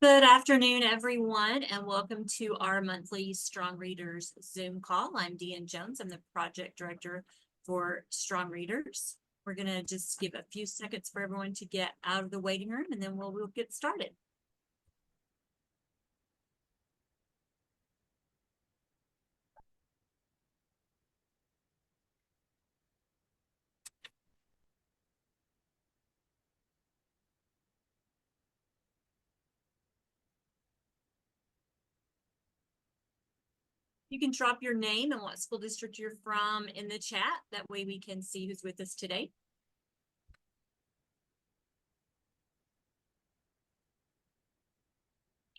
Good afternoon, everyone, and welcome to our monthly Strong Readers Zoom call. I'm Deann Jones. I'm the project director for Strong Readers. We're going to just give a few seconds for everyone to get out of the waiting room, and then we'll get started. You can drop your name and what school district you're from in the chat. That way we can see who's with us today.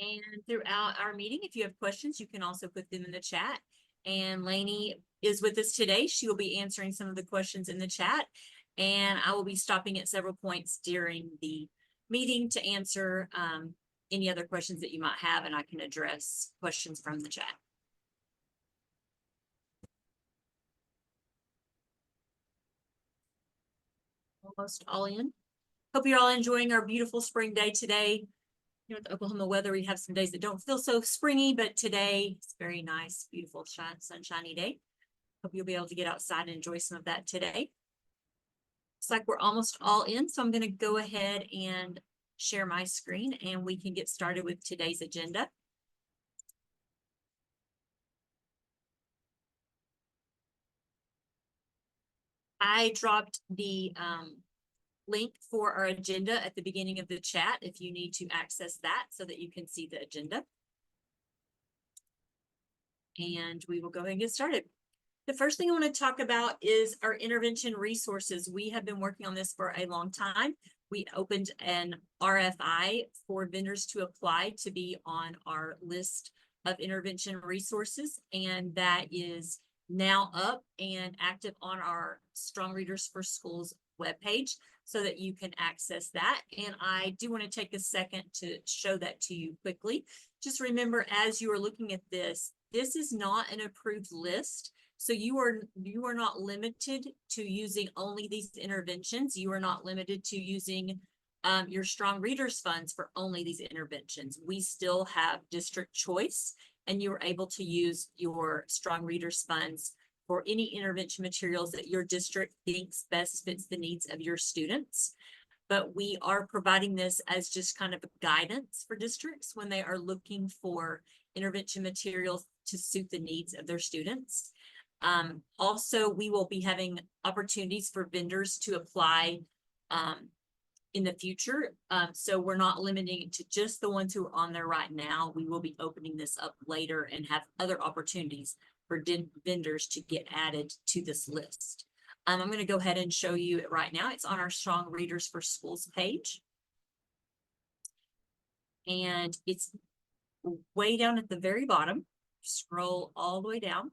And throughout our meeting, if you have questions, you can also put them in the chat. And Lainey is with us today. She will be answering some of the questions in the chat. And I will be stopping at several points during the meeting to answer any other questions that you might have, and I can address questions from the chat. Almost all in. Hope you're all enjoying our beautiful spring day today. You know, with the Oklahoma weather, we have some days that don't feel so springy, but today it's very nice, beautiful, sunshiny day. Hope you'll be able to get outside and enjoy some of that today. Looks like we're almost all in, so I'm going to go ahead and share my screen and we can get started with today's agenda. I dropped the link for our agenda at the beginning of the chat if you need to access that so that you can see the agenda. And we will go ahead and get started. The first thing I want to talk about is our intervention resources. We have been working on this for a long time. We opened an RFI for vendors to apply to be on our list of intervention resources, and that is now up and active on our Strong Readers for Schools webpage so that you can access that. And I do want to take a second to show that to you quickly. Just remember, as you are looking at this, this is not an approved list. So you are not limited to using only these interventions. You are not limited to using your Strong Readers funds for only these interventions. We still have district choice, and you are able to use your Strong Readers funds for any intervention materials that your district thinks best fits the needs of your students. But we are providing this as just kind of a guidance for districts when they are looking for intervention materials to suit the needs of their students. Also, we will be having opportunities for vendors to apply in the future. So we're not limiting it to just the ones who are on there right now. We will be opening this up later and have other opportunities for vendors to get added to this list. I'm going to go ahead and show you it right now. It's on our Strong Readers for Schools page. And it's way down at the very bottom. Scroll all the way down.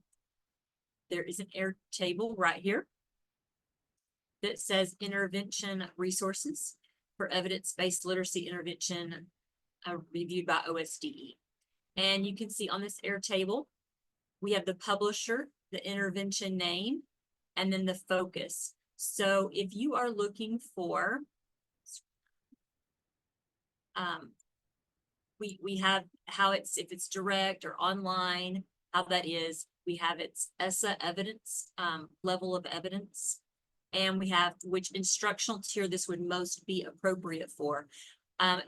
There is an Airtable right here that says intervention resources for evidence-based literacy intervention reviewed by OSDE. And you can see on this Airtable, we have the publisher, the intervention name, and then the focus. So if you are looking for, we have how it's, if it's direct or online, how that is. We have its ESSA evidence, level of evidence, and we have which instructional tier this would most be appropriate for.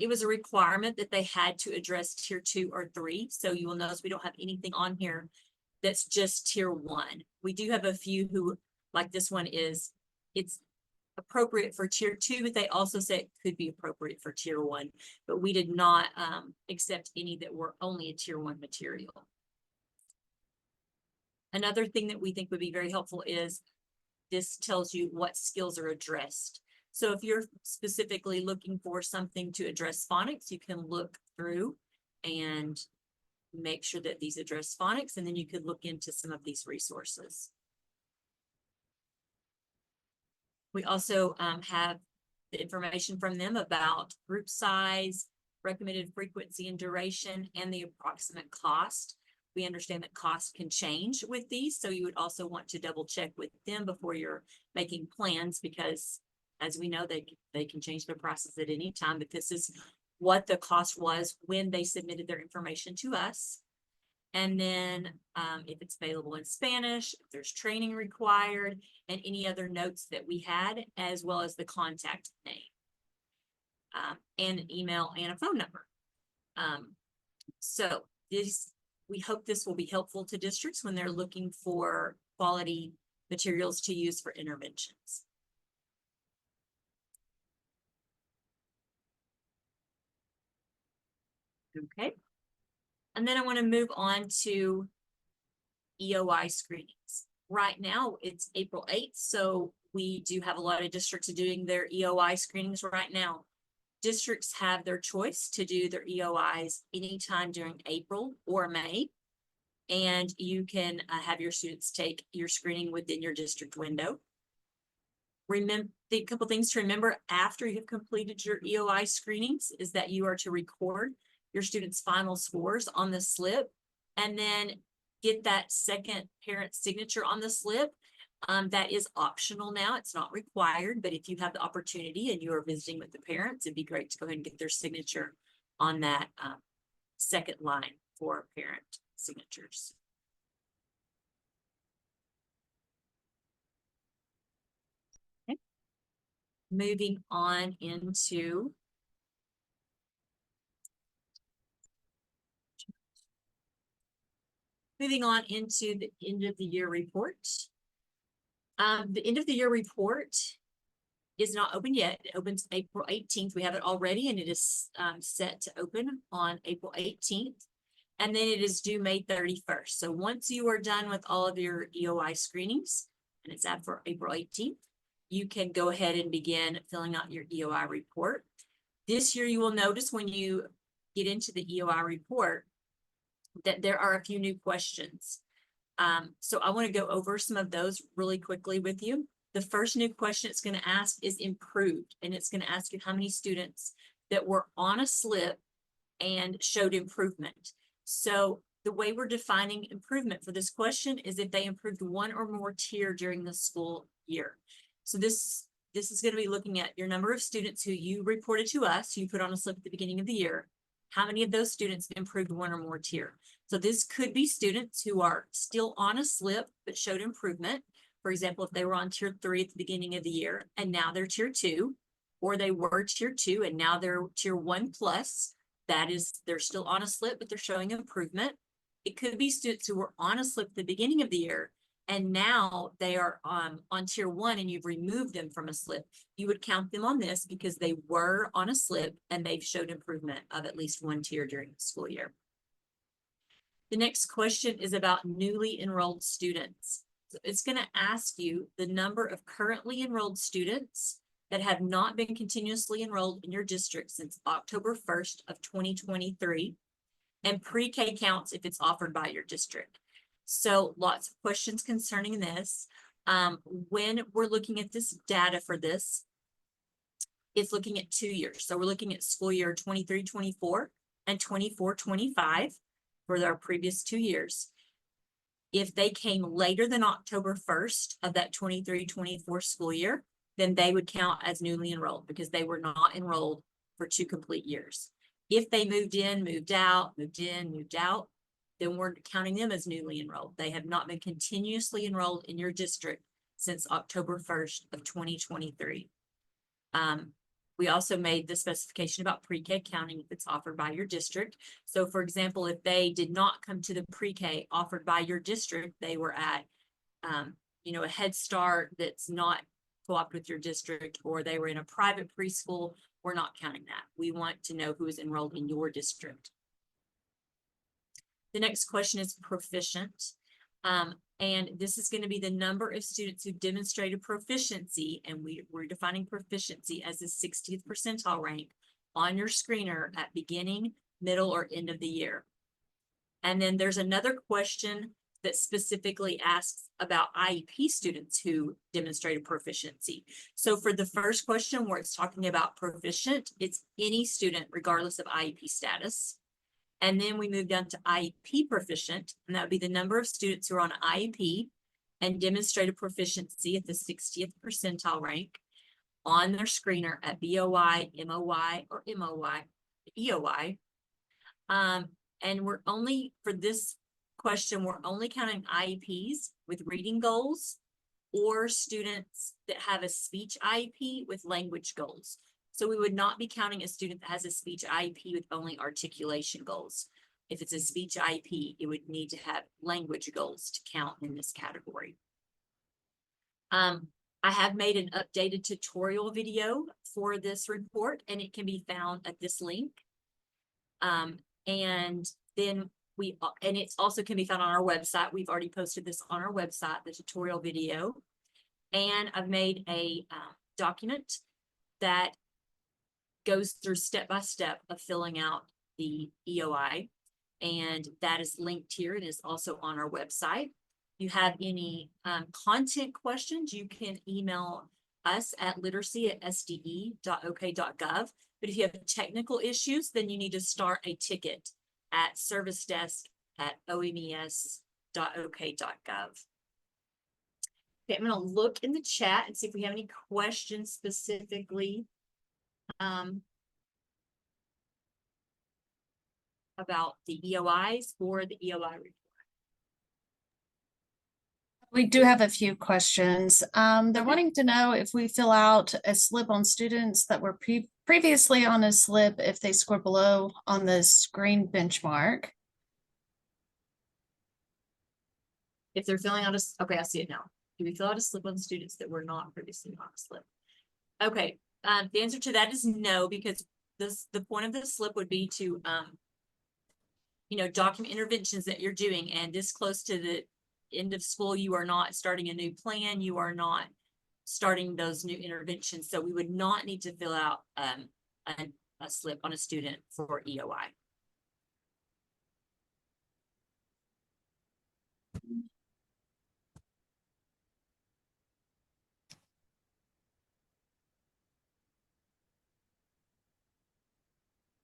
It was a requirement that they had to address tier 2 or 3. So you will notice we don't have anything on here that's just tier 1. We do have a few who, like this one is, it's appropriate for tier 2, but they also say it could be appropriate for tier 1. But we did not accept any that were only a tier 1 material. Another thing that we think would be very helpful is this tells you what skills are addressed. So if you're specifically looking for something to address phonics, you can look through and make sure that these address phonics, and then you could look into some of these resources. We also have the information from them about group size, recommended frequency and duration, and the approximate cost. We understand that cost can change with these, so you would also want to double check with them before you're making plans, because as we know, they can change their prices at any time, but this is what the cost was when they submitted their information to us. And then if it's available in Spanish, if there's training required, and any other notes that we had, as well as the contact name, and an email and a phone number. So we hope this will be helpful to districts when they're looking for quality materials to use for interventions. Okay. And then I want to move on to EOI screenings. Right now it's April 8th, so we do have a lot of districts doing their EOI screenings right now. Districts have their choice to do their EOIs anytime during April or May, and you can have your students take your screening within your district window. Remember, the couple things to remember after you've completed your EOI screenings is that you are to record your students' final scores on the slip, and then get that second parent signature on the slip. That is optional now. It's not required, but if you have the opportunity and you are visiting with the parents, it'd be great to go ahead and get their signature on that second line for parent signatures. Okay. Moving on into the end of the year report. The end of the year report is not open yet. It opens April 18th. We have it already, and it is set to open on April 18th. And then it is due May 31st. So once you are done with all of your EOI screenings, and it's out for April 18th, you can go ahead and begin filling out your EOI report. This year, you will notice when you get into the EOI report that there are a few new questions. So I want to go over some of those really quickly with you. The first new question it's going to ask is improved, and it's going to ask you how many students that were on a slip and showed improvement. So the way we're defining improvement for this question is if they improved one or more tier during the school year. So this is going to be looking at your number of students who you reported to us, you put on a slip at the beginning of the year. How many of those students improved one or more tier? So this could be students who are still on a slip but showed improvement. For example, if they were on tier 3 at the beginning of the year and now they're tier 2, or they were tier 2 and now they're tier 1 plus, that is, they're still on a slip but they're showing improvement. It could be students who were on a slip at the beginning of the year and now they are on tier 1 and you've removed them from a slip. You would count them on this because they were on a slip and they've showed improvement of at least 1 tier during the school year. The next question is about newly enrolled students. So it's going to ask you the number of currently enrolled students that have not been continuously enrolled in your district since October 1st of 2023, and pre-K counts if it's offered by your district. So lots of questions concerning this. When we're looking at this data for this, it's looking at 2 years. So we're looking at school year 23-24 and 24-25 for our previous 2 years. If they came later than October 1st of that 23-24 school year, then they would count as newly enrolled because they were not enrolled for 2 complete years. If they moved in, moved out, moved in, moved out, then we're counting them as newly enrolled. They have not been continuously enrolled in your district since October 1st of 2023. We also made the specification about pre-K counting if it's offered by your district. So for example, if they did not come to the pre-K offered by your district, they were at, a Head Start that's not co-opted with your district, or they were in a private preschool, we're not counting that. We want to know who is enrolled in your district. The next question is proficient. And this is going to be the number of students who demonstrated proficiency, and we're defining proficiency as the 60th percentile rank on your screener at beginning, middle, or end of the year. And then there's another question that specifically asks about IEP students who demonstrated proficiency. So for the first question where it's talking about proficient, it's any student regardless of IEP status. And then we move down to IEP proficient, and that would be the number of students who are on IEP and demonstrated proficiency at the 60th percentile rank on their screener at BOI, MOI, or MOI EOI. And we're only, for this question, we're only counting IEPs with reading goals or students that have a speech IEP with language goals. So we would not be counting a student that has a speech IEP with only articulation goals. If it's a speech IEP, it would need to have language goals to count in this category. I have made an updated tutorial video for this report, and it can be found at this link. And then and it also can be found on our website. We've already posted this on our website, the tutorial video. And I've made a document that goes through step-by-step of filling out the EOI. And that is linked here. It is also on our website. If you have any content questions, you can email us at literacy@sde.ok.gov. But if you have technical issues, then you need to start a ticket at servicedesk@omes.ok.gov. Okay, I'm going to look in the chat and see if we have any questions specifically about the EOIs or the EOI report. We do have a few questions. They're wanting to know if we fill out a slip on students that were previously on a slip if they score below on the screen benchmark. If they're filling out okay, I see it now. Do we fill out a slip on students that were not previously on a slip? Okay, the answer to that is no, because the point of the slip would be to, document interventions that you're doing, and this close to the end of school, you are not starting a new plan, you are not starting those new interventions. So we would not need to fill out a slip on a student for EOI.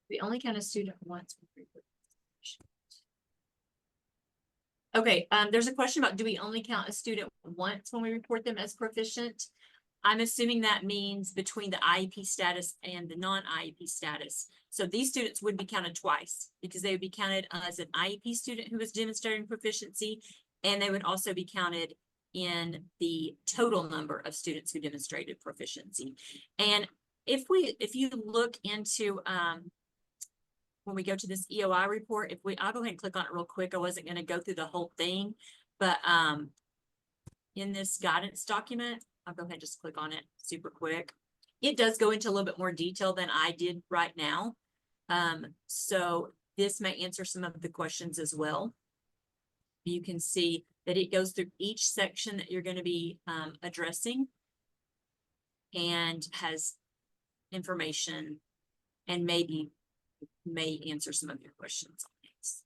We only count a student once. Okay, there's a question about, do we only count a student once when we report them as proficient? I'm assuming that means between the IEP status and the non-IEP status. So these students would be counted twice, because they would be counted as an IEP student who was demonstrating proficiency, and they would also be counted in the total number of students who demonstrated proficiency. And if you look into when we go to this EOI report, I'll go ahead and click on it real quick. I wasn't going to go through the whole thing, but in this guidance document, I'll go ahead and just click on it super quick. It does go into a little bit more detail than I did right now. So this may answer some of the questions as well. You can see that it goes through each section that you're going to be addressing and has information and may answer some of your questions on this.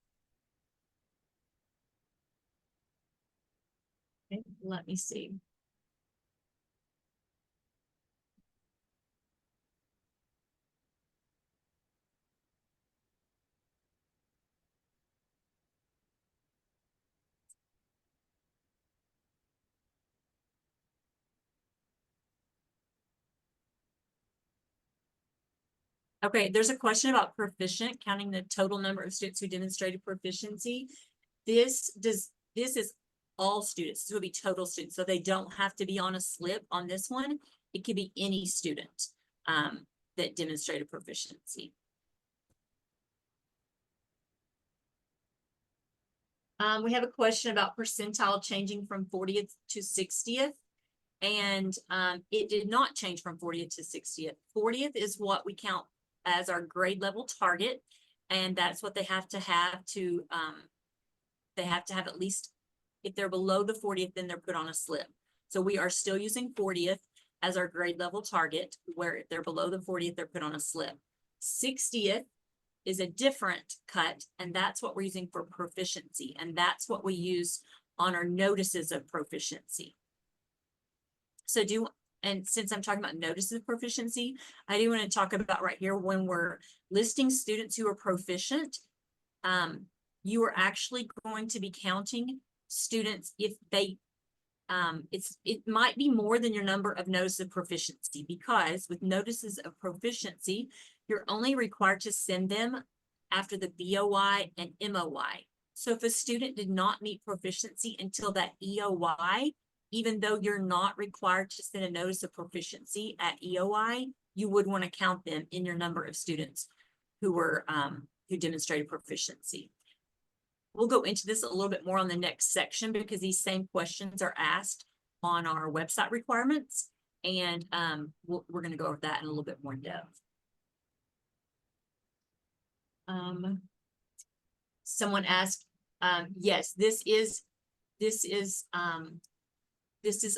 Okay, let me see. Okay, there's a question about proficient, counting the total number of students who demonstrated proficiency. This is all students. This will be total students, so they don't have to be on a slip on this one. It could be any student that demonstrated proficiency. We have a question about percentile changing from 40th to 60th. And it did not change from 40th to 60th. 40th is what we count as our grade level target, and that's what they have to have at least, if they're below the 40th, then they're put on a slip. So we are still using 40th as our grade level target, where if they're below the 40th, they're put on a slip. 60th is a different cut, and that's what we're using for proficiency, and that's what we use on our notices of proficiency. So and since I'm talking about notices of proficiency, I do want to talk about right here, when we're listing students who are proficient, you are actually going to be counting students if they, it might be more than your number of notices of proficiency, because with notices of proficiency, You're only required to send them after the BOI and MOI. So if a student did not meet proficiency until that EOI, even though you're not required to send a notice of proficiency at EOI, you would want to count them in your number of students who were who demonstrated proficiency. We'll go into this a little bit more on the next section because these same questions are asked on our website requirements, and we're going to go over that in a little bit more depth. Someone asked, yes, this is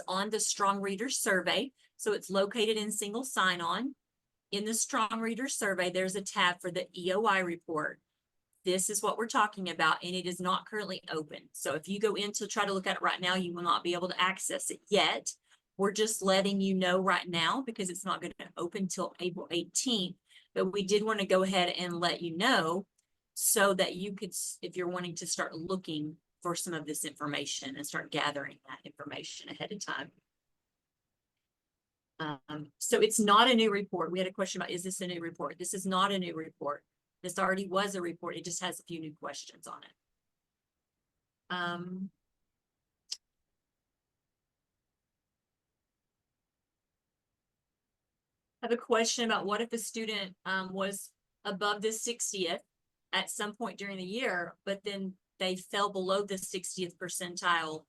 on the Strong Readers Survey. So it's located in single sign-on. In the Strong Readers Survey, there's a tab for the EOI report. This is what we're talking about, and it is not currently open. So if you go in to try to look at it right now, you will not be able to access it yet. We're just letting you know right now because it's not going to open till April 18th. But we did want to go ahead and let you know so that you could, if you're wanting to start looking for some of this information and start gathering that information ahead of time. So it's not a new report. We had a question about, is this a new report? This is not a new report. This already was a report. It just has a few new questions on it. I have a question about what if a student was above the 60th at some point during the year, but then they fell below the 60th percentile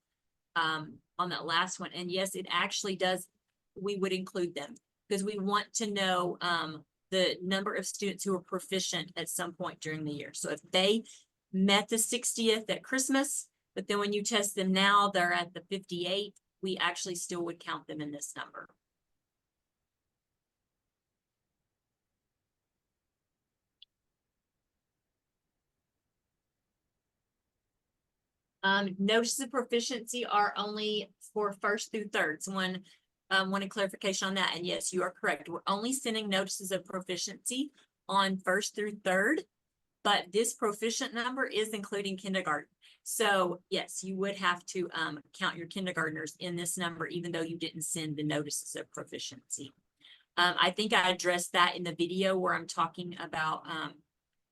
on that last one. And yes, it actually does. We would include them because we want to know the number of students who are proficient at some point during the year. So if they met the 60th at Christmas, but then when you test them now, they're at the 58th, we actually still would count them in this number. Notices of proficiency are only for first through third. Someone wanted clarification on that. And yes, you are correct. We're only sending notices of proficiency on first through third, but this proficient number is including kindergarten. So yes, you would have to count your kindergartners in this number, even though you didn't send the notices of proficiency. I think I addressed that in the video where I'm talking about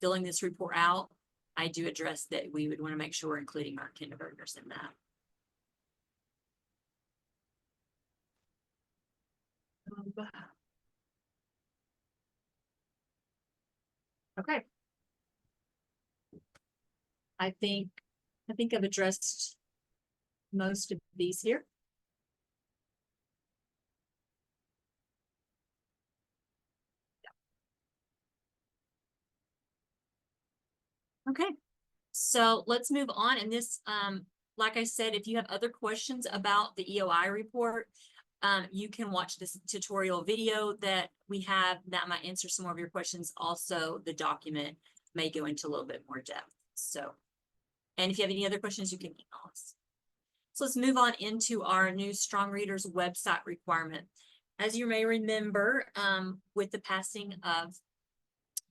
filling this report out. I do address that we would want to make sure we're including our kindergartners in that. Okay. I think I've addressed most of these here. Okay, so let's move on. And this, like I said, if you have other questions about the EOI report, you can watch this tutorial video that we have that might answer some more of your questions. Also, the document may go into a little bit more depth. So, and if you have any other questions, you can email us. So let's move on into our new Strong Readers website requirement. As you may remember, with the passing of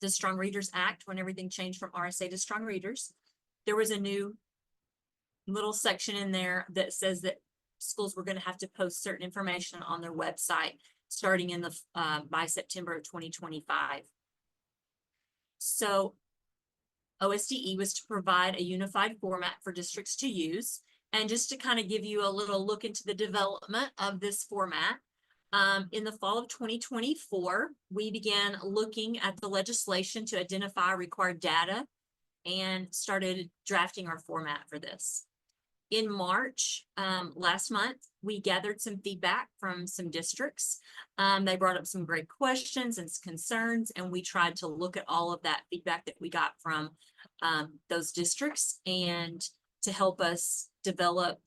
the Strong Readers Act, when everything changed from RSA to Strong Readers, there was a new little section in there that says that schools were going to have to post certain information on their website starting in the by September of 2025. So OSDE was to provide a unified format for districts to use. And just to kind of give you a little look into the development of this format, in the fall of 2024, we began looking at the legislation to identify required data and started drafting our format for this. In March, last month, we gathered some feedback from some districts. They brought up some great questions and concerns, and we tried to look at all of that feedback that we got from those districts and to help us develop,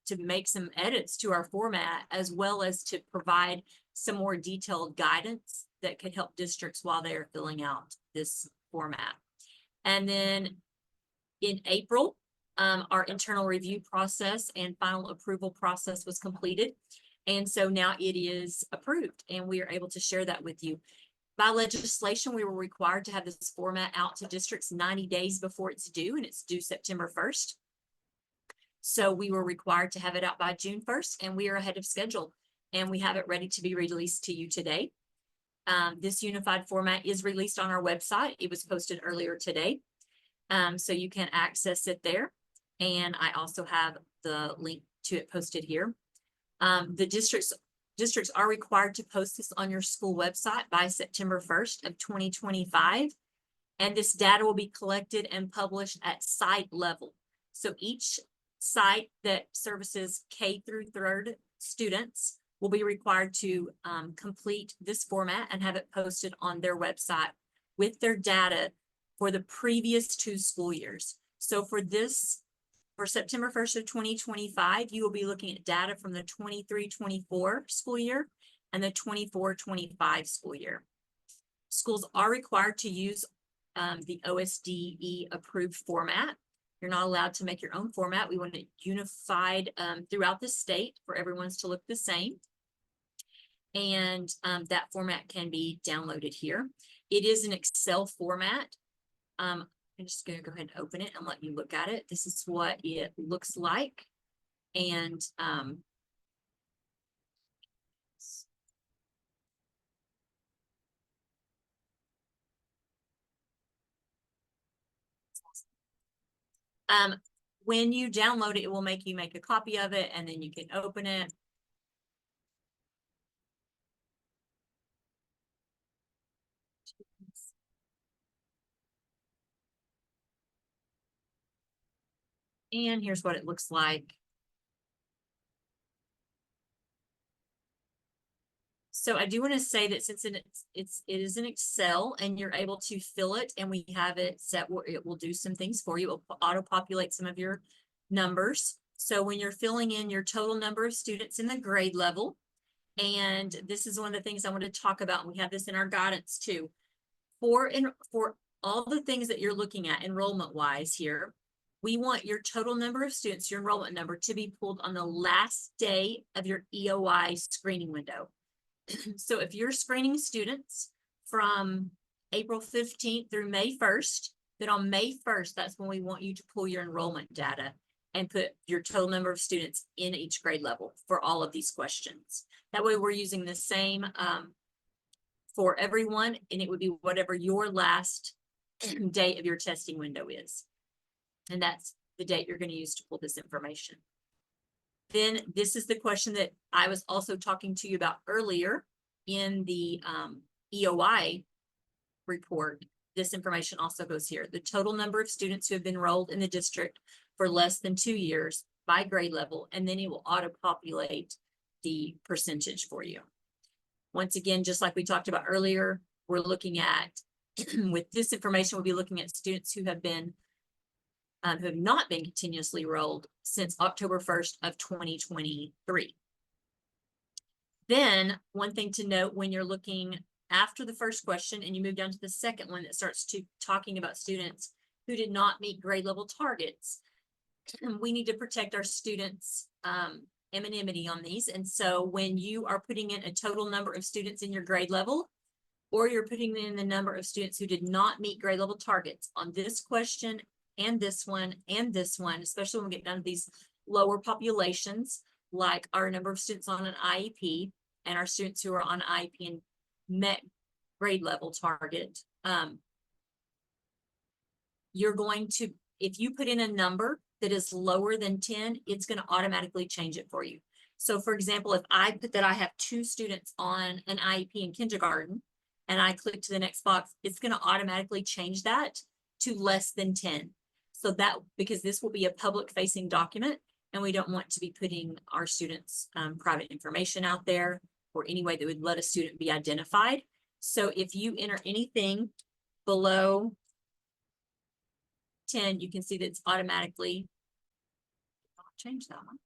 to make some edits to our format, as well as to provide some more detailed guidance that could help districts while they are filling out this format. And then in April, our internal review process and final approval process was completed. And so now it is approved and we are able to share that with you. By legislation, we were required to have this format out to districts 90 days before it's due, and it's due September 1st. So we were required to have it out by June 1st, and we are ahead of schedule, and we have it ready to be released to you today. This unified format is released on our website. It was posted earlier today. So you can access it there. And I also have the link to it posted here. The districts are required to post this on your school website by September 1st of 2025. And this data will be collected and published at site level. So each site that services K through 3rd students will be required to complete this format and have it posted on their website with their data for the previous 2 school years. So for September 1st of 2025, you will be looking at data from the 23-24 school year and the 24-25 school year. Schools are required to use the OSDE approved format. You're not allowed to make your own format. We want it unified throughout the state for everyone's to look the same. And that format can be downloaded here. It is an Excel format. I'm just going to go ahead and open it and let you look at it. This is what it looks like. And when you download it, it will make you make a copy of it, and then you can open it. And here's what it looks like. So I do want to say that since it is an Excel and you're able to fill it, and we have it set where it will do some things for you. It will auto-populate some of your numbers. So when you're filling in your total number of students in the grade level, and this is one of the things I want to talk about, and we have this in our guidance too. For all the things that you're looking at enrollment wise here, we want your total number of students, your enrollment number, to be pulled on the last day of your EOI screening window. So if you're screening students from April 15th through May 1st, then on May 1st, that's when we want you to pull your enrollment data and put your total number of students in each grade level for all of these questions. That way we're using the same for everyone, and it would be whatever your last date of your testing window is. And that's the date you're going to use to pull this information. Then this is the question that I was also talking to you about earlier in the EOI report. This information also goes here. The total number of students who have been enrolled in the district for less than 2 years by grade level, and then it will auto-populate the percentage for you. Once again, just like we talked about earlier, we're looking at, with this information, we'll be looking at students who have not been continuously enrolled since October 1st of 2023. Then one thing to note when you're looking after the first question and you move down to the second one that starts talking about students who did not meet grade level targets, we need to protect our students' anonymity on these. And so when you are putting in a total number of students in your grade level, or you're putting in the number of students who did not meet grade level targets on this question and this one, especially when we get down to these lower populations, like our number of students on an IEP and our students who are on IEP and met grade level target, you're going to, if you put in a number that is lower than 10, it's going to automatically change it for you. So for example, if I put that I have 2 students on an IEP in kindergarten and I click to the next box, it's going to automatically change that to less than 10. So that, because this will be a public facing document and we don't want to be putting our students' private information out there or any way that would let a student be identified. So if you enter anything below 10, you can see that it's automatically change that one.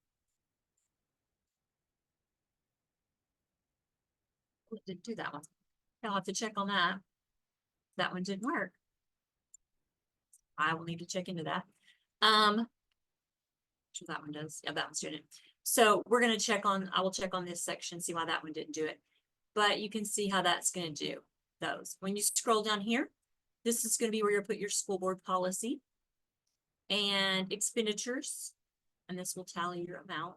It didn't do that one. I'll have to check on that. That one didn't work. I will need to check into that. Sure that one does. Yeah, that one's doing it. So we're going to check on, I will check on this section, see why that one didn't do it. But you can see how that's going to do those. When you scroll down here, this is going to be where you'll put your school board policy and expenditures, and this will tally your amount.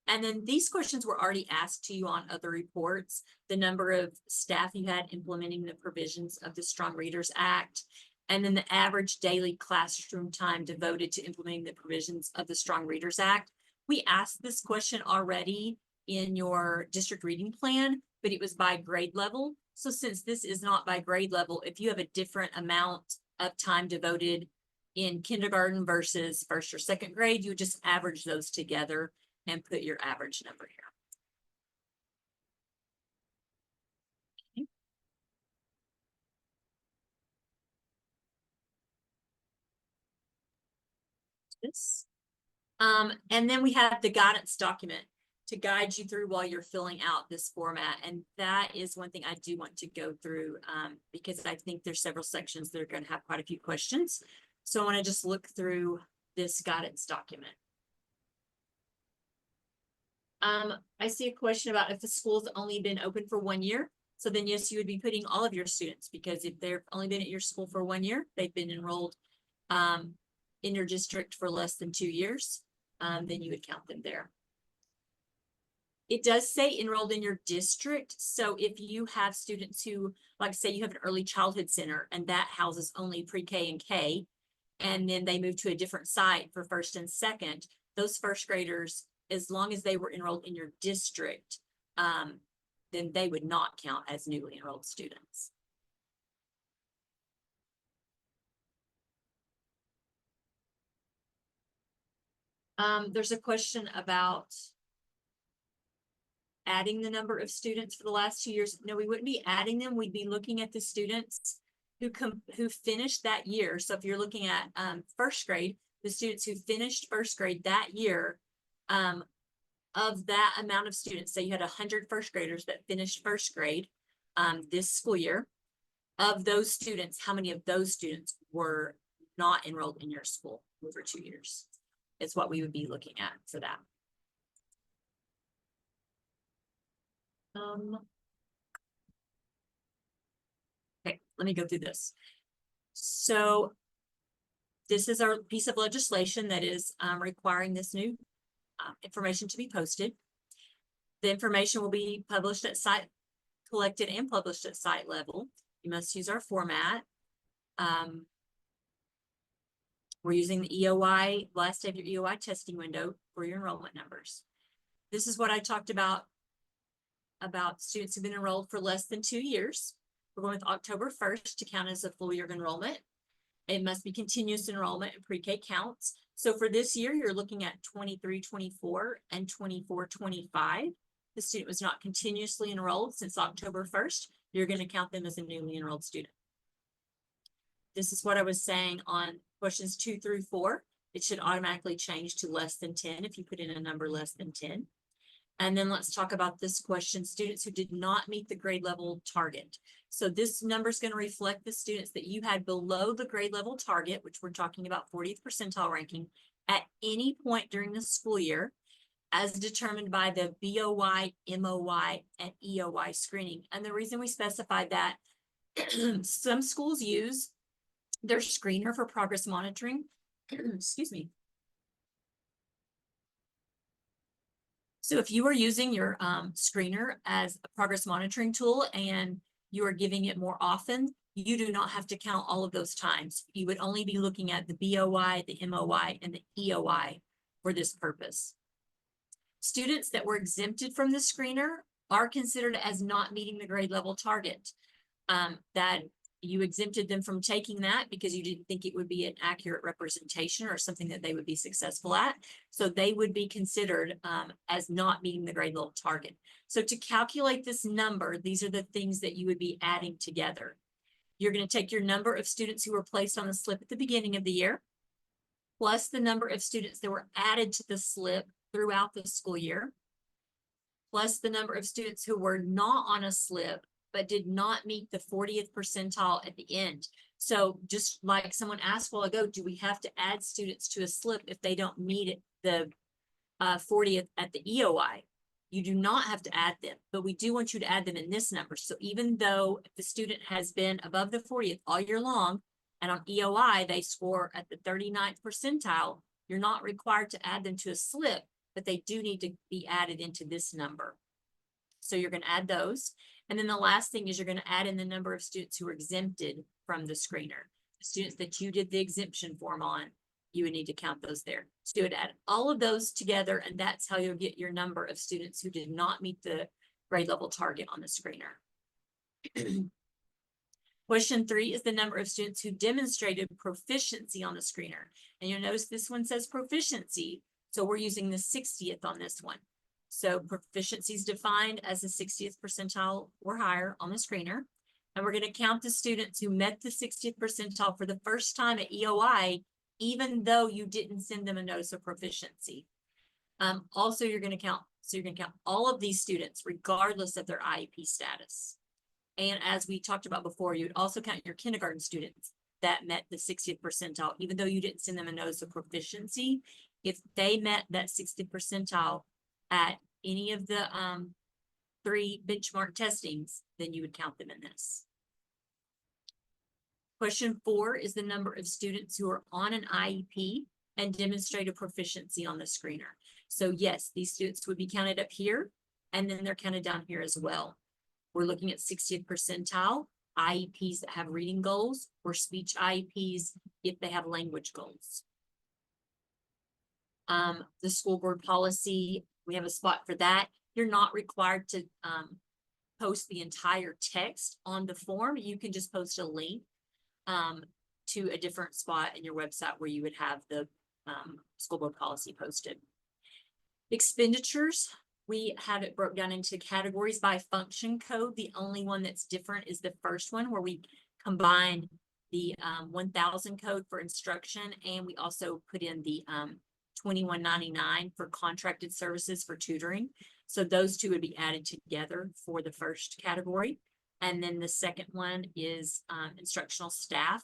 And then these questions were already asked to you on other reports. The number of staff you had implementing the provisions of the Strong Readers Act, and then the average daily classroom time devoted to implementing the provisions of the Strong Readers Act. We asked this question already in your district reading plan, but it was by grade level. So since this is not by grade level, if you have a different amount of time devoted in kindergarten versus first or second grade, you would just average those together and put your average number here. Okay. This. And then we have the guidance document to guide you through while you're filling out this format. And that is one thing I do want to go through because I think there's several sections that are going to have quite a few questions. So I want to just look through this guidance document. I see a question about if the school's only been open for 1 year. So then, yes, you would be putting all of your students, because if they've only been at your school for 1 year, they've been enrolled in your district for less than 2 years, then you would count them there. It does say enrolled in your district. So if you have students who, like say you have an early childhood center and that houses only pre-K and K, and then they move to a different site for first and second, those first graders, as long as they were enrolled in your district, then they would not count as newly enrolled students. There's a question about adding the number of students for the last 2 years. No, we wouldn't be adding them. We'd be looking at the students who finished that year. So if you're looking at first grade, the students who finished first grade that year, of that amount of students, say you had 100 first graders that finished first grade this school year, of those students, how many of those students were not enrolled in your school over 2 years? Is what we would be looking at for that. Okay, let me go through this. So this is our piece of legislation that is requiring this new information to be posted. The information will be published at site, collected and published at site level. You must use our format. We're using the EOI, last day of your EOI testing window for your enrollment numbers. This is what I talked about students who've been enrolled for less than 2 years. We're going with October 1st to count as a full year of enrollment. It must be continuous enrollment and pre-K counts. So for this year, you're looking at 23-24 and 24-25. The student was not continuously enrolled since October 1st. You're going to count them as a newly enrolled student. This is what I was saying on questions 2 through 4. It should automatically change to less than 10 if you put in a number less than 10. And then let's talk about this question, students who did not meet the grade level target. So this number is going to reflect the students that you had below the grade level target, which we're talking about 40th percentile ranking, at any point during the school year, as determined by the BOY, MOY, and EOY screening. And the reason we specified that, some schools use their screener for progress monitoring. Excuse me. So if you are using your screener as a progress monitoring tool and you are giving it more often, you do not have to count all of those times. You would only be looking at the BOY, the MOY, and the EOY for this purpose. Students that were exempted from the screener are considered as not meeting the grade level target. That you exempted them from taking that because you didn't think it would be an accurate representation or something that they would be successful at. So they would be considered as not meeting the grade level target. So to calculate this number, these are the things that you would be adding together. You're going to take your number of students who were placed on the slip at the beginning of the year, plus the number of students that were added to the slip throughout the school year, plus the number of students who were not on a slip but did not meet the 40th percentile at the end. So just like someone asked a while ago, do we have to add students to a slip if they don't meet it, the 40th at the EOI? You do not have to add them, but we do want you to add them in this number. So even though the student has been above the 40th all year long, and on EOI, they score at the 39th percentile, you're not required to add them to a slip, but they do need to be added into this number. So you're going to add those. And then the last thing is you're going to add in the number of students who are exempted from the screener. The students that you did the exemption form on, you would need to count those there. So you would add all of those together, and that's how you'll get your number of students who did not meet the grade level target on the screener. Question 3 is the number of students who demonstrated proficiency on the screener. And you'll notice this one says proficiency. So we're using the 60th on this one. So proficiency is defined as the 60th percentile or higher on the screener. And we're going to count the students who met the 60th percentile for the first time at EOI, even though you didn't send them a notice of proficiency. Also, you're going to count all of these students regardless of their IEP status. And as we talked about before, you'd also count your kindergarten students that met the 60th percentile, even though you didn't send them a notice of proficiency. If they met that 60th percentile at any of the 3 benchmark testings, then you would count them in this. Question 4 is the number of students who are on an IEP and demonstrated proficiency on the screener. So yes, these students would be counted up here, and then they're counted down here as well. We're looking at 60th percentile, IEPs that have reading goals, or speech IEPs if they have language goals. The school board policy, we have a spot for that. You're not required to post the entire text on the form. You can just post a link to a different spot in your website where you would have the school board policy posted. Expenditures, we have it broke down into categories by function code. The only one that's different is the first one, where we combined the 1000 code for instruction, and we also put in the 2199 for contracted services for tutoring. So those two would be added together for the first category. And then the second one is instructional staff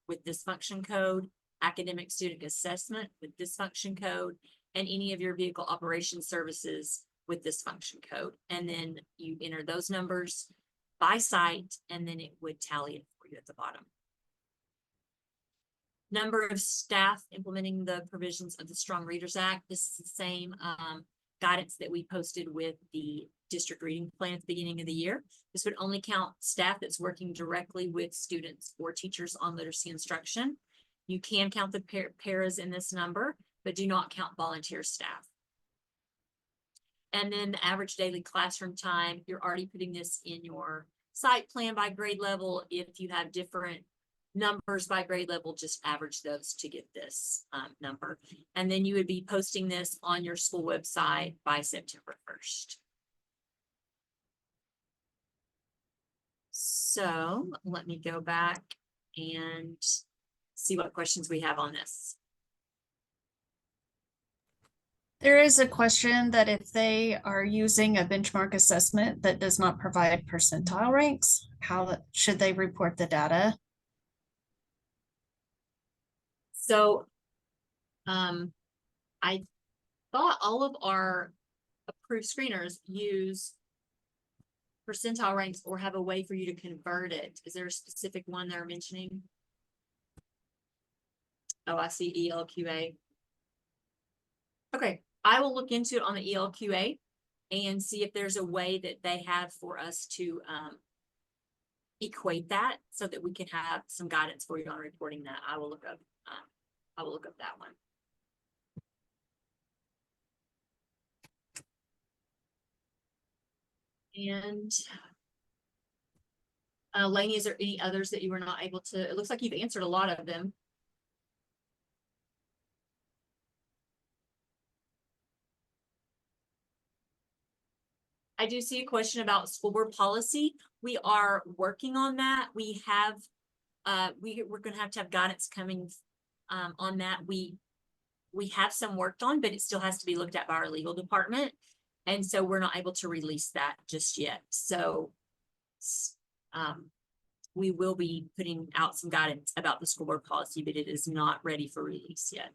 with this function code, academic student assessment with this function code, and any of your vehicle operation services with this function code. And then you enter those numbers by site, and then it would tally it for you at the bottom. Number of staff implementing the provisions of the Strong Readers Act. This is the same guidance that we posted with the district reading plan at the beginning of the year. This would only count staff that's working directly with students or teachers on literacy instruction. You can count the paras in this number, but do not count volunteer staff. And then the average daily classroom time, you're already putting this in your site plan by grade level. If you have different numbers by grade level, just average those to get this number. And then you would be posting this on your school website by September 1st. So let me go back and see what questions we have on this. There is a question that if they are using a benchmark assessment that does not provide percentile ranks, how should they report the data? So I thought all of our approved screeners use percentile ranks or have a way for you to convert it. Is there a specific one they're mentioning? Oh, I see ELQA. Okay, I will look into it on the ELQA and see if there's a way that they have for us to equate that so that we can have some guidance for you on reporting that. I will look up that one. And Lainey, is there any others that you were not able to? It looks like you've answered a lot of them. I do see a question about school board policy. We are working on that. We have, we're going to have guidance coming on that. We have some worked on, but it still has to be looked at by our legal department. And so we're not able to release that just yet. So we will be putting out some guidance about the school board policy, but it is not ready for release yet.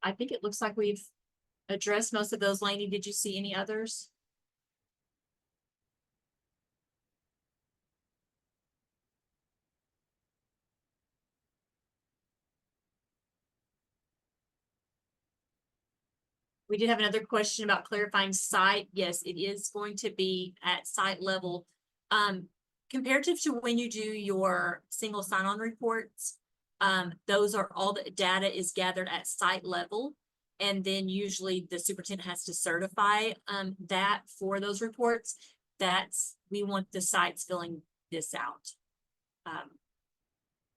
I think it looks like we've addressed most of those. Lainey, did you see any others? We did have another question about clarifying site. Yes, it is going to be at site level. Comparative to when you do your single sign-on reports, those are all the data is gathered at site level. And then usually the superintendent has to certify that for those reports. We want the sites filling this out.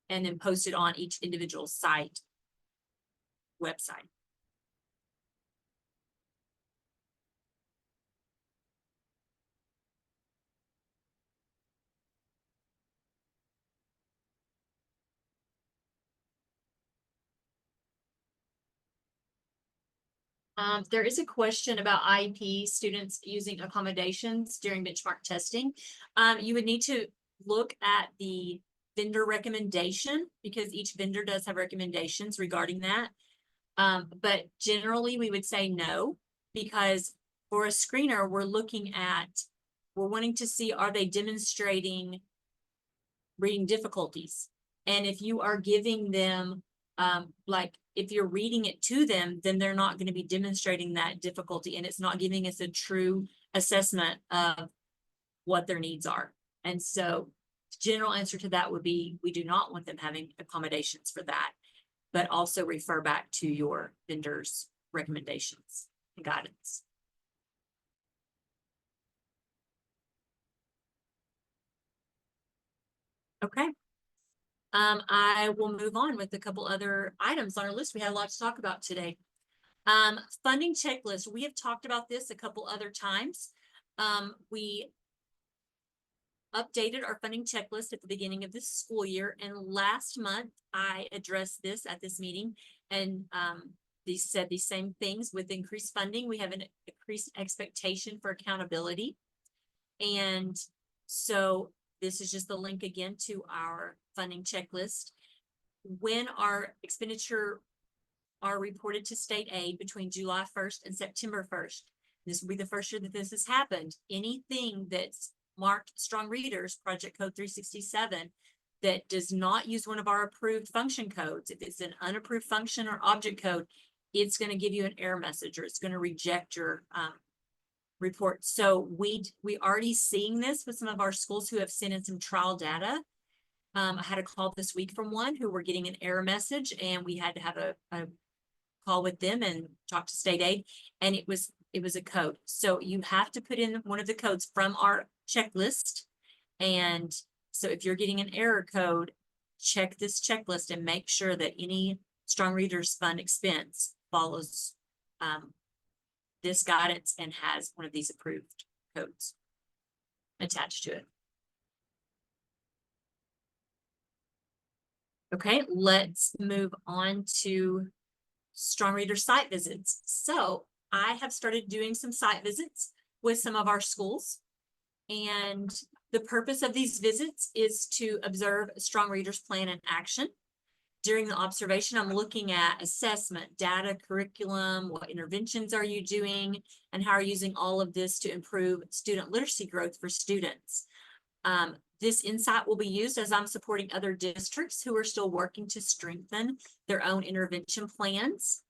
And then post it on each individual site website. There is a question about IEP students using accommodations during benchmark testing. You would need to look at the vendor recommendation because each vendor does have recommendations regarding that. But generally we would say no, because for a screener, we're wanting to see, are they demonstrating reading difficulties? And if you are giving them, like if you're reading it to them, then they're not going to be demonstrating that difficulty, and it's not giving us a true assessment of what their needs are. And so general answer to that would be, we do not want them having accommodations for that, but also refer back to your vendor's recommendations and guidance. Okay. I will move on with a couple other items on our list. We had a lot to talk about today. Funding checklist. We have talked about this a couple other times. We updated our funding checklist at the beginning of this school year, and last month I addressed this at this meeting, and these said these same things. With increased funding, we have an increased expectation for accountability, and so this is just the link again to our funding checklist. When our expenditure are reported to state aid between July 1st and September 1st, this will be the first year that this has happened. Anything that's marked strong readers, project code 367, that does not use one of our approved function codes, if it's an unapproved function or object code, it's going to give you an error message, or it's going to reject your report. So we already seeing this with some of our schools who have sent in some trial data. I had a call this week from one who were getting an error message, and we had to have a call with them and talk to state aid, and it was a code. So you have to put in one of the codes from our checklist. And so if you're getting an error code, check this checklist and make sure that any strong readers fund expense follows this guidance and has one of these approved codes attached to it. Okay, let's move on to strong reader site visits. So I have started doing some site visits with some of our schools, and the purpose of these visits is to observe strong readers plan in action. During the observation, I'm looking at assessment, data, curriculum, what interventions are you doing, and how are you using all of this to improve student literacy growth for students. This insight will be used as I'm supporting other districts who are still working to strengthen their own intervention plans.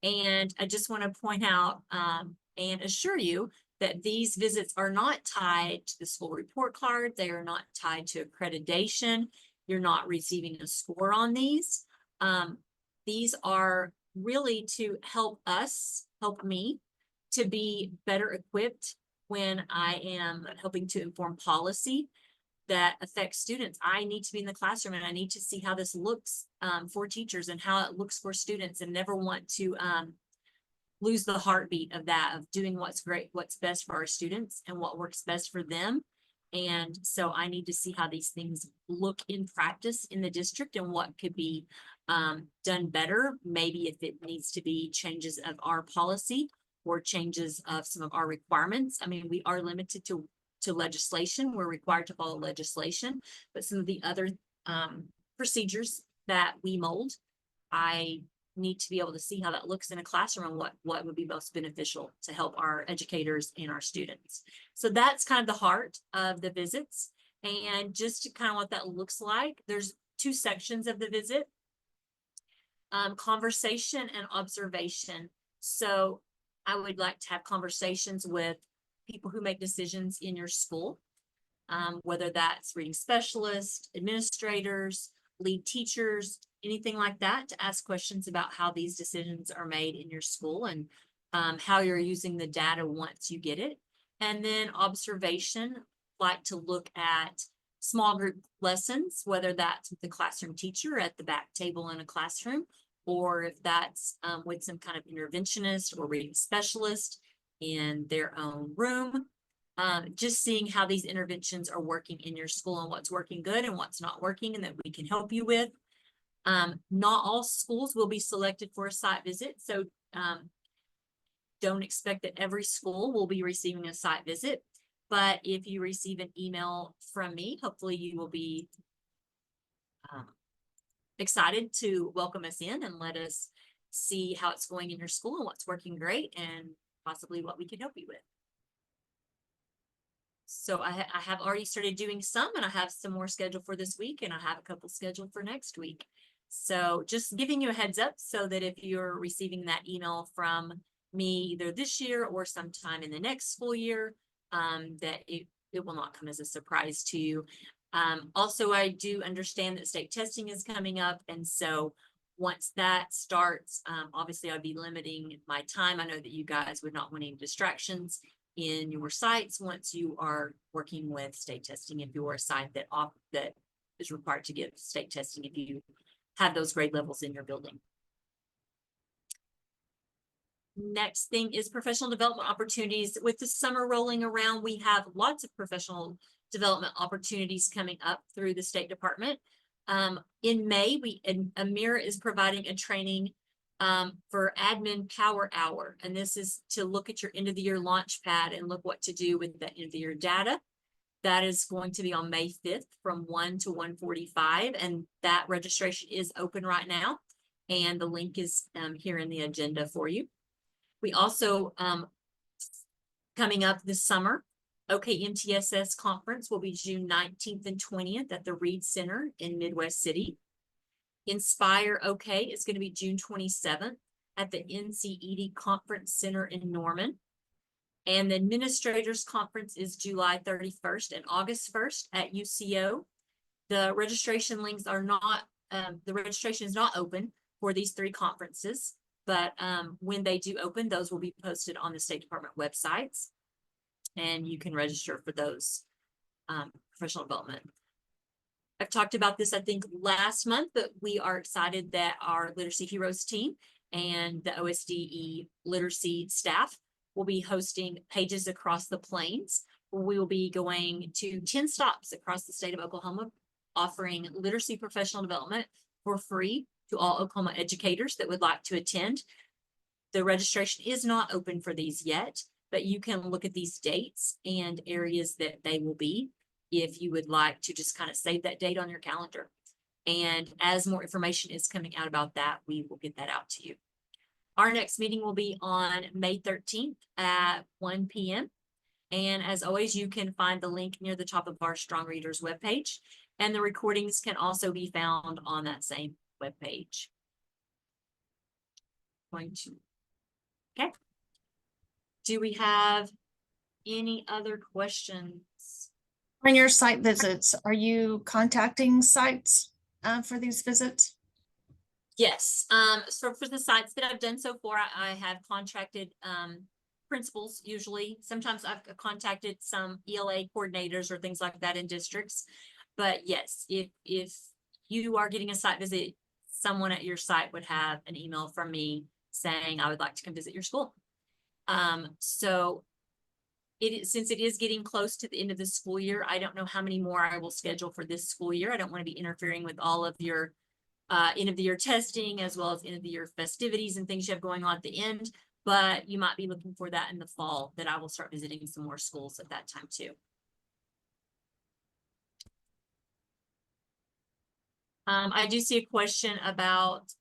And I just want to point out and assure you that these visits are not tied to the school report card. They are not tied to accreditation. You're not receiving a score on these. These are really to help me to be better equipped when I am helping to inform policy that affects students. I need to be in the classroom, and I need to see how this looks for teachers and how it looks for students, and never want to lose the heartbeat of that, of doing what's great, what's best for our students and what works best for them. And so I need to see how these things look in practice in the district and what could be done better. Maybe if it needs to be changes of our policy or changes of some of our requirements. I mean, we are limited to legislation. We're required to follow legislation, but some of the other procedures that we mold, I need to be able to see how that looks in a classroom and what would be most beneficial to help our educators and our students. So that's kind of the heart of the visits. And just to kind of what that looks like, there's two sections of the visit, conversation and observation. So I would like to have conversations with people who make decisions in your school, whether that's reading specialists, administrators, lead teachers, anything like that, to ask questions about how these decisions are made in your school and how you're using the data once you get it. And then observation, like to look at small group lessons, whether that's with the classroom teacher at the back table in a classroom, or if that's with some kind of interventionist or reading specialist in their own room. Just seeing how these interventions are working in your school and what's working good and what's not working and that we can help you with. Not all schools will be selected for a site visit, so don't expect that every school will be receiving a site visit. But if you receive an email from me, hopefully you will be excited to welcome us in and let us see how it's going in your school and what's working great and possibly what we can help you with. So I have already started doing some, and I have some more scheduled for this week, and I have a couple scheduled for next week. So just giving you a heads up so that if you're receiving that email from me either this year or sometime in the next school year, that it will not come as a surprise to you. Also, I do understand that state testing is coming up, and so once that starts, obviously I'd be limiting my time. I know that you guys would not want any distractions in your sites once you are working with state testing. If you're a site that is required to give state testing, if you have those grade levels in your building. Next thing is professional development opportunities. With the summer rolling around, we have lots of professional development opportunities coming up through the State Department. In May, Amir is providing a training for admin power hour. And this is to look at your end of the year launch pad and look what to do with the end of the year data. That is going to be on May 5th from 1 to 1:45. And that registration is open right now. And the link is here in the agenda for you. We also, coming up this summer, OKMTSS conference will be June 19th and 20th at the Reed Center in Midwest City. Inspire OK is going to be June 27th at the NCED Conference Center in Norman. And the Administrators Conference is July 31st and August 1st at UCO. The registration links are not, the registration is not open for these three conferences, but when they do open, those will be posted on the State Department websites, and you can register for those professional development. I've talked about this, I think, last month, but we are excited that our Literacy Heroes team and the OSDE literacy staff will be hosting Pages Across the Plains. We will be going to 10 stops across the state of Oklahoma, offering literacy professional development for free to all Oklahoma educators that would like to attend. The registration is not open for these yet, but you can look at these dates and areas that they will be if you would like to just kind of save that date on your calendar. And as more information is coming out about that, we will get that out to you. Our next meeting will be on May 13th at 1 p.m. And as always, you can find the link near the top of our Strong Readers webpage. And the recordings can also be found on that same webpage. Okay. Do we have any other questions? On your site visits, are you contacting sites for these visits? Yes. So for the sites that I've done so far, I have contracted principals usually. Sometimes I've contacted some ELA coordinators or things like that in districts. But yes, if you are getting a site visit, someone at your site would have an email from me saying, I would like to come visit your school. So since it is getting close to the end of the school year, I don't know how many more I will schedule for this school year. I don't want to be interfering with all of your end of the year testing, as well as end of the year festivities and things you have going on at the end. But you might be looking for that in the fall, that I will start visiting some more schools at that time too. I do see a question about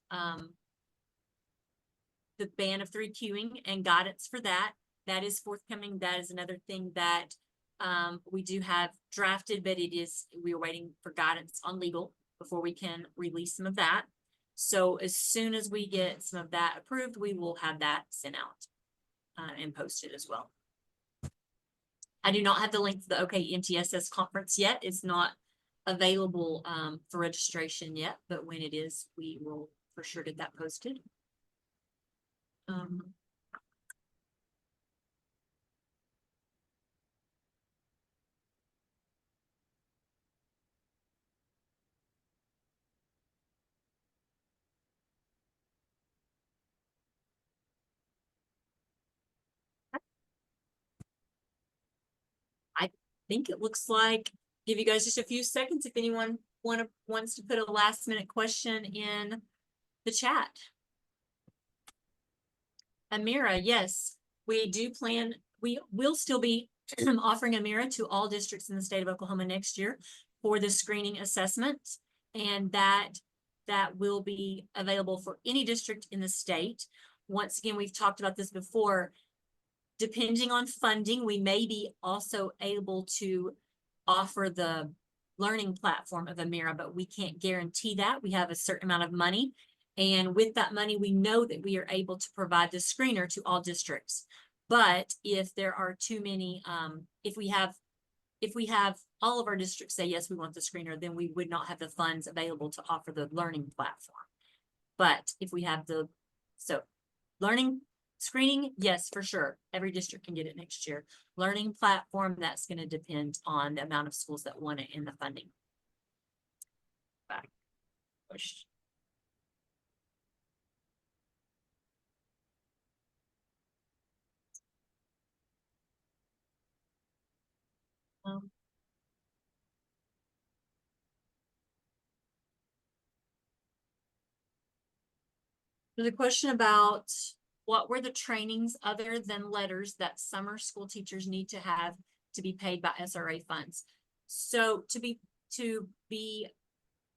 the ban of 3Qing and guidance for that. That is forthcoming. That is another thing that we do have drafted, but we are waiting for guidance on legal before we can release some of that. So as soon as we get some of that approved, we will have that sent out and posted as well. I do not have the link to the OK MTSS conference yet. It's not available for registration yet, but when it is, we will for sure get that posted. I think it looks like, give you guys just a few seconds if anyone wants to put a last minute question in the chat. Amira, yes, we do plan, we will still be offering Amira to all districts in the state of Oklahoma next year for the screening assessment. And that will be available for any district in the state. Once again, we've talked about this before. Depending on funding, we may be also able to offer the learning platform of Amira, but we can't guarantee that. We have a certain amount of money. And with that money, we know that we are able to provide the screener to all districts. But if there are too many, if we have all of our districts say, yes, we want the screener, then we would not have the funds available to offer the learning platform. But if we have learning screening, yes, for sure. Every district can get it next year. Learning platform, that's going to depend on the amount of schools that want it and the funding. Back. Push. There's a question about what were the trainings other than letters that summer school teachers need to have to be paid by SRA funds. So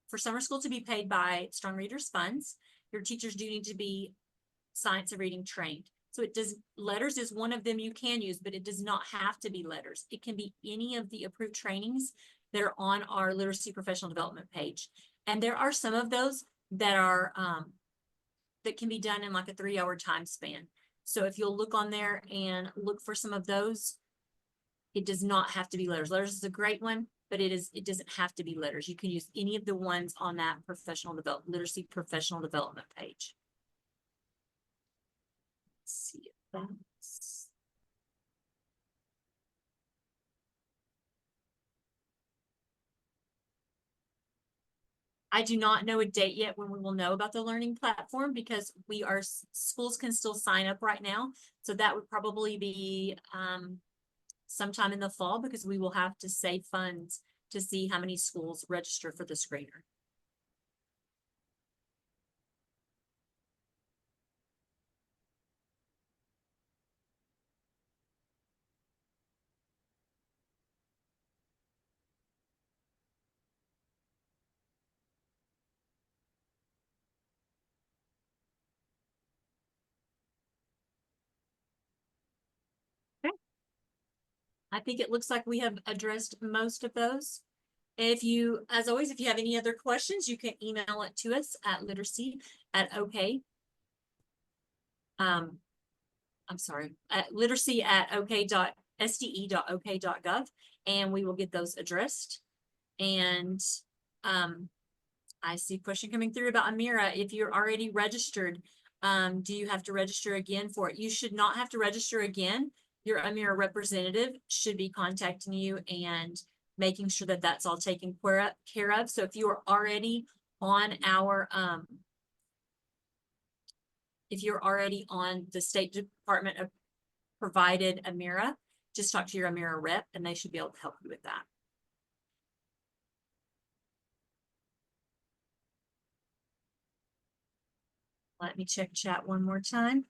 for summer school to be paid by Strong Readers funds, your teachers do need to be science of reading trained. So letters is one of them you can use, but it does not have to be letters. It can be any of the approved trainings that are on our literacy professional development page. And there are some of those that are, that can be done in like a 3-hour time span. So if you'll look on there and look for some of those, it does not have to be letters. Letters is a great one, but it doesn't have to be letters. You can use any of the ones on that literacy professional development page. Let's see if that's... I do not know a date yet when we will know about the learning platform because schools can still sign up right now. So that would probably be sometime in the fall because we will have to save funds to see how many schools register for the screener. I think it looks like we have addressed most of those. As always, if you have any other questions, you can email it to us at literacy@ok.sde.ok.gov, and we will get those addressed. And I see a question coming through about Amira. If you're already registered, do you have to register again for it? You should not have to register again. Your Amira representative should be contacting you and making sure that that's all taken care of. So if you are already on the State Department of provided Amira, just talk to your Amira rep and they should be able to help you with that. Let me check chat one more time.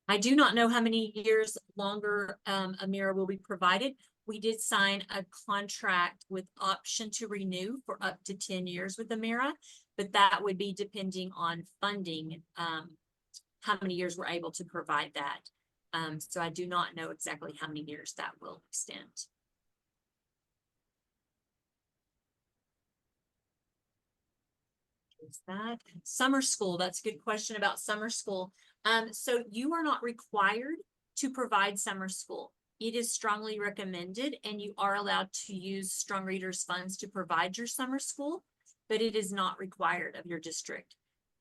I do not know how many years longer Amira will be provided. we did sign a contract with option to renew for up to 10 years with Amira, but that would be depending on funding, how many years we're able to provide that. So I do not know exactly how many years that will extend. Is that summer school? That's a good question about summer school. So you are not required to provide summer school. It is strongly recommended, and you are allowed to use Strong Readers funds to provide your summer school, but it is not required of your district.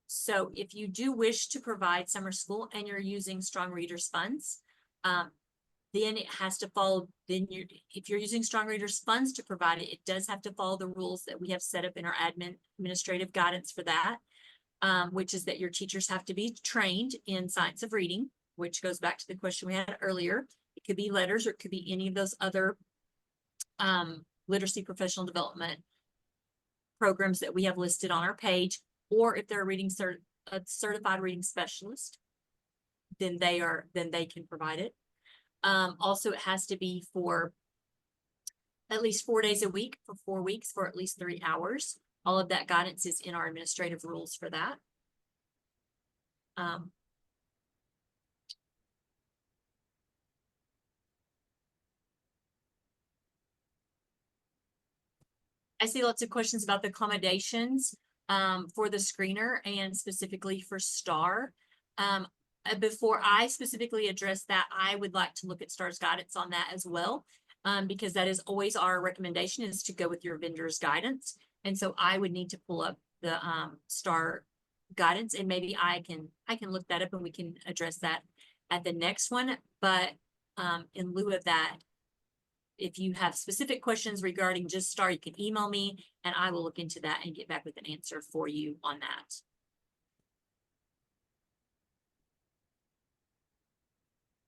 So if you do wish to provide summer school and you're using Strong Readers funds, then it has to follow, if you're using Strong Readers funds to provide it, it does have to follow the rules that we have set up in our administrative guidance for that, which is that your teachers have to be trained in science of reading, which goes back to the question we had earlier. It could be letters, or it could be any of those other literacy professional development programs that we have listed on our page, or if they're a certified reading specialist, then they can provide it. Also, it has to be for at least 4 days a week for 4 weeks for at least 3 hours. All of that guidance is in our administrative rules for that. I see lots of questions about the accommodations for the screener and specifically for STAR. Before I specifically address that, I would like to look at STAR's guidance on that as well, because that is always our recommendation, is to go with your vendor's guidance. And so I would need to pull up the STAR guidance, and maybe I can look that up and we can address that at the next one. But in lieu of that, if you have specific questions regarding just STAR, you can email me and I will look into that and get back with an answer for you on that.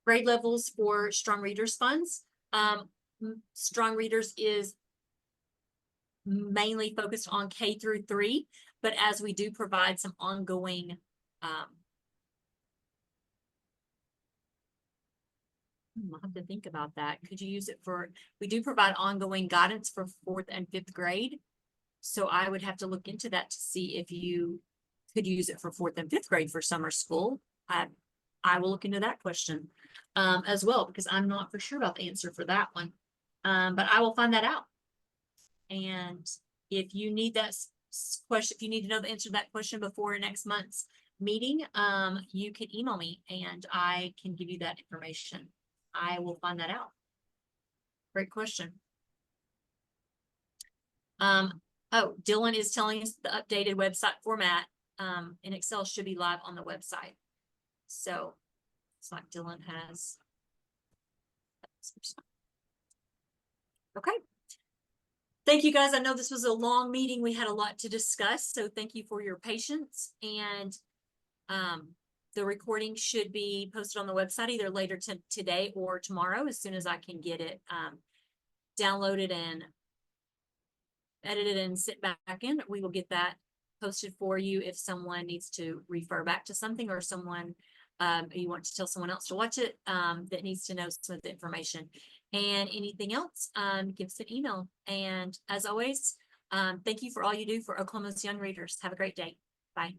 Grade levels for Strong Readers funds. Strong Readers is mainly focused on K through 3, but as we do provide some ongoing I'll have to think about that. Could you use it for, we do provide ongoing guidance for 4th and 5th grade. So I would have to look into that to see if you could use it for 4th and 5th grade for summer school. I will look into that question as well, because I'm not for sure about the answer for that one. But I will find that out. And if you need that question, if you need to know the answer to that question before next month's meeting, you can email me and I can give you that information. I will find that out. Great question. Oh, Dylan is telling us the updated website format in Excel should be live on the website. So it's like Dylan has. Okay. Thank you guys. I know this was a long meeting. We had a lot to discuss, so thank you for your patience. And the recording should be posted on the website either later today or tomorrow, as soon as I can get it downloaded and edited and sit back in. We will get that posted for you if someone needs to refer back to something, or someone you want to tell someone else to watch it that needs to know some of the information. And anything else, give us an email. And as always, thank you for all you do for Oklahoma's young readers. Have a great day. Bye.